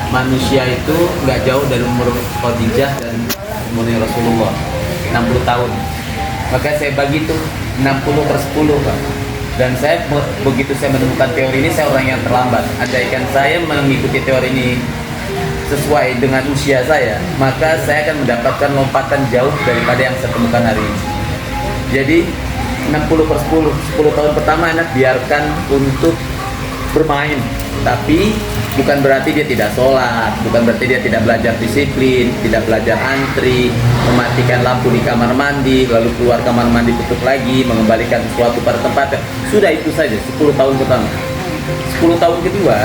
manusia itu nggak jauh dari umur Khadijah dan umurnya Rasulullah, 60 tahun. Maka saya bagi itu 60 per 10, Pak. Dan saya begitu saya menemukan teori ini, saya orang yang terlambat. Andaikan saya mengikuti teori ini sesuai dengan usia saya, maka saya akan mendapatkan lompatan jauh daripada yang saya temukan hari ini. Jadi 60 per 10, 10 tahun pertama anak biarkan untuk bermain, tapi bukan berarti dia tidak sholat, bukan berarti dia tidak belajar disiplin, tidak belajar antri, mematikan lampu di kamar mandi, lalu keluar kamar mandi tutup lagi, mengembalikan sesuatu pada tempatnya. Sudah itu saja 10 tahun pertama. 10 tahun kedua,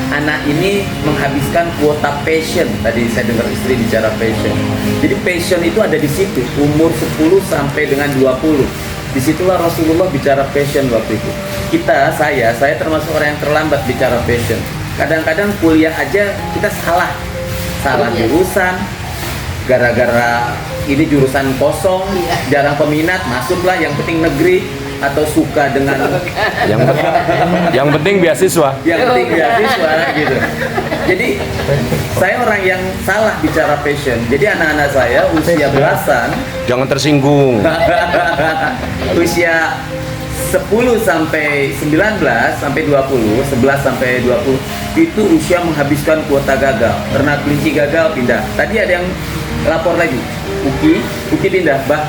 anak ini menghabiskan kuota passion. Tadi saya dengar istri bicara passion. Jadi passion itu ada di situ, umur 10 sampai dengan 20. Disitulah Rasulullah bicara passion waktu itu. Saya termasuk orang yang terlambat bicara passion. Kadang-kadang kuliah aja kita salah jurusan, gara-gara ini jurusan kosong, jarang peminat, masuklah yang penting negeri, atau suka dengan yang penting beasiswa. Yang penting beasiswa gitu. Jadi saya orang yang salah bicara passion. Jadi anak-anak saya usia belasan, Jangan tersinggung. usia 10 sampai 19 sampai 20, 11 sampai 20 itu usia menghabiskan kuota gagal. Ternak kelinci gagal pindah. Tadi ada yang lapor lagi. Uki pindah, Bah.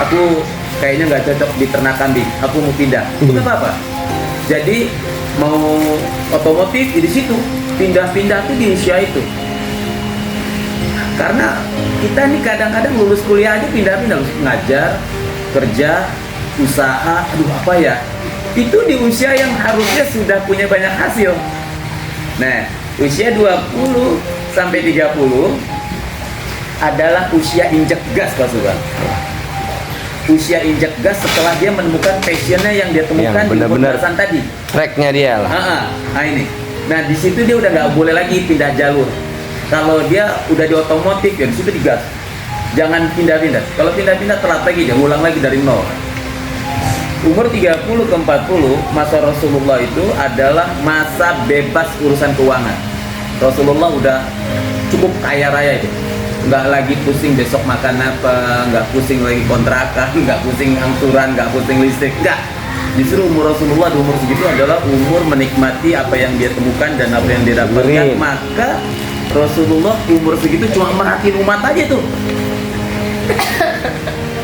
Aku kayaknya nggak cocok di ternak kambing. Aku mau pindah. Itu apa? Jadi mau otomotif di situ. Pindah-pindah tuh di usia itu. Karena kita nih kadang-kadang lulus kuliah aja pindah-pindah, ngajar, kerja, usaha, aduh apa ya, itu di usia yang harusnya sudah punya banyak hasil. Nah, usia 20 sampai 30 adalah usia injek gas, Pak Subhan. Usia injek gas setelah dia menemukan passionnya yang dia temukan Yang di umur benar-benar belasan tadi. Tracknya dia lah. Nah ini. Nah di situ dia udah nggak boleh lagi pindah jalur. Kalau dia udah di otomotif ya di situ digas. Jangan pindah-pindah. Kalau pindah-pindah telat lagi, dia ulang lagi dari nol. Umur 30 ke 40 masa Rasulullah itu adalah masa bebas urusan keuangan. Rasulullah udah cukup kaya raya itu. Nggak lagi pusing besok makan apa, nggak pusing lagi kontrakan, nggak pusing angsuran, nggak pusing listrik, nggak. Justru umur Rasulullah di umur segitu adalah umur menikmati apa yang dia temukan dan apa yang dia dapatkan. Maka Rasulullah umur segitu cuma merhatiin umat aja tuh.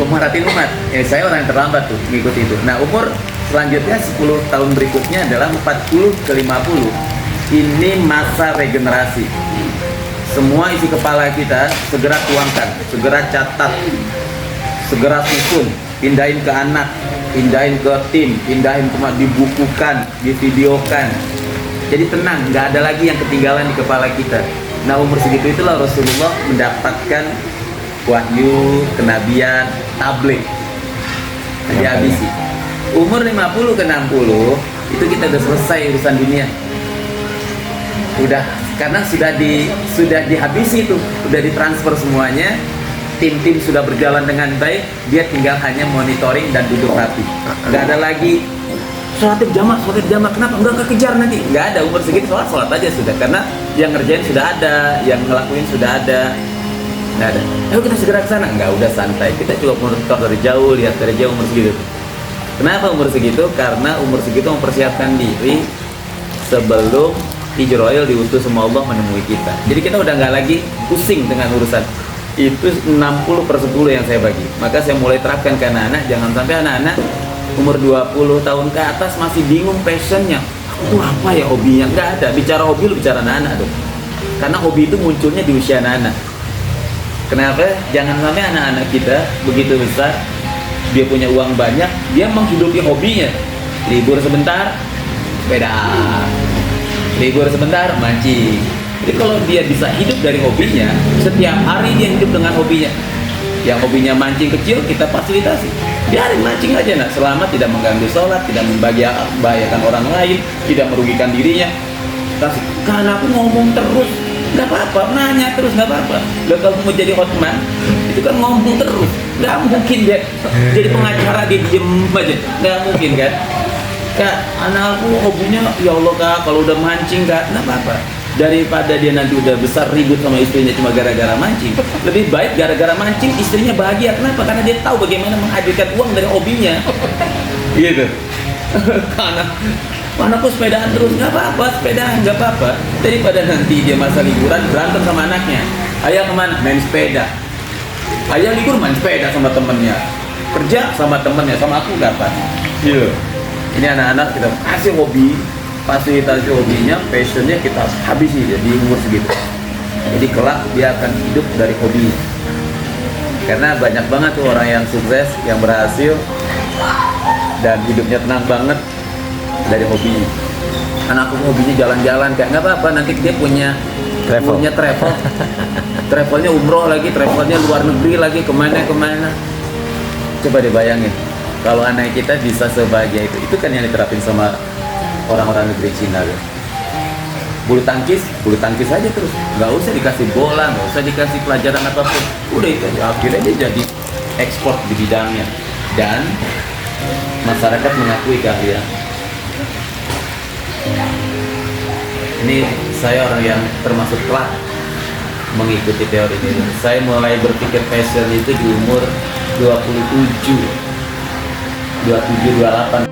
Merhatiin umat. Saya orang yang terlambat tuh mengikuti itu. Nah umur selanjutnya 10 tahun berikutnya adalah 40 ke 50. Ini masa regenerasi. Semua isi kepala kita segera tuangkan, segera catat, segera susun, pindahin ke anak, pindahin ke tim, pindahin ke dibukukan, divideokan. Jadi tenang, nggak ada lagi yang ketinggalan di kepala kita. Nah umur segitu itulah Rasulullah mendapatkan wahyu, kenabian, tabligh. Dihabisi. Umur 50 ke 60 itu kita udah selesai urusan dunia. Udah, karena sudah dihabisi itu, udah ditransfer semuanya, tim-tim sudah berjalan dengan baik, dia tinggal hanya monitoring dan duduk rapi. Nggak ada lagi sholat jamaah, kenapa nggak kejar nanti? Nggak ada, umur segitu sholat aja sudah, karena yang ngerjain sudah ada, yang ngelakuin sudah ada. Nggak ada. Ayo kita segera ke sana. Nggak, udah santai. Kita coba monitor dari jauh, lihat dari jauh umur segitu. Kenapa umur segitu? Karena umur segitu mempersiapkan diri sebelum Israel diutus sama Allah menemui kita. Jadi kita udah nggak lagi pusing dengan urusan. Itu 60 per 10 yang saya bagi. Maka saya mulai terapkan ke anak-anak. Jangan sampai anak-anak umur 20 tahun ke atas masih bingung passionnya. Aku tuh apa ya hobinya? Nggak ada. Bicara hobi lu bicara anak-anak tuh. Karena hobi itu munculnya di usia anak-anak. Kenapa? Jangan sampai anak-anak kita begitu besar, dia punya uang banyak, dia menghidupi hobinya. Libur sebentar, sepeda. Libur sebentar, mancing. Jadi kalau dia bisa hidup dari hobinya, setiap hari dia hidup dengan hobinya. Yang hobinya mancing kecil, kita fasilitasi. Biarin mancing aja, nak, selama tidak mengganggu sholat, tidak membahayakan orang lain, tidak merugikan dirinya. Karena aku ngomong terus, nggak apa-apa, nanya terus nggak apa-apa. Lah kalau mau jadi hotman, itu kan ngomong terus, nggak mungkin dia jadi pengacara dia diem aja, nggak mungkin kan. Kak, anak aku hobinya, ya Allah Kak, kalau udah mancing Kak, nggak apa-apa. daripada dia nanti udah besar ribut sama istrinya cuma gara-gara mancing. Lebih baik gara-gara mancing istrinya bahagia. Kenapa? Karena dia tahu bagaimana menghadirkan uang dari hobinya. Gitu. Karena aku sepedaan terus, nggak apa-apa, sepedaan nggak apa-apa. Daripada nanti dia masa liburan berantem sama anaknya. Ayah kemana? Main sepeda. Ayah libur main sepeda sama temennya, kerja sama temennya, sama aku kapan? Iya. Ini anak-anak kita kasih hobi, fasilitasi hobinya, passionnya kita habisi dia di umur segitu. Jadi kelak dia akan hidup dari hobi. Karena banyak banget tuh orang yang sukses, yang berhasil dan hidupnya tenang banget dari hobi. Anakku hobinya jalan-jalan, kayak nggak apa-apa, nanti dia punya travel. Travelnya umroh lagi, travelnya luar negeri lagi, kemana-kemana. Coba dibayangin, kalau anak kita bisa sebahagia itu kan yang diterapin sama orang-orang negeri Cina loh. Bulu tangkis aja terus, nggak usah dikasih bola, nggak usah dikasih pelajaran apapun, udah itu aja. Akhirnya dia jadi ekspor di bidangnya dan masyarakat mengakui keahlian. Ini saya orang yang termasuk kelak mengikuti teori ini. Saya mulai berpikir passion itu di umur 27, 28.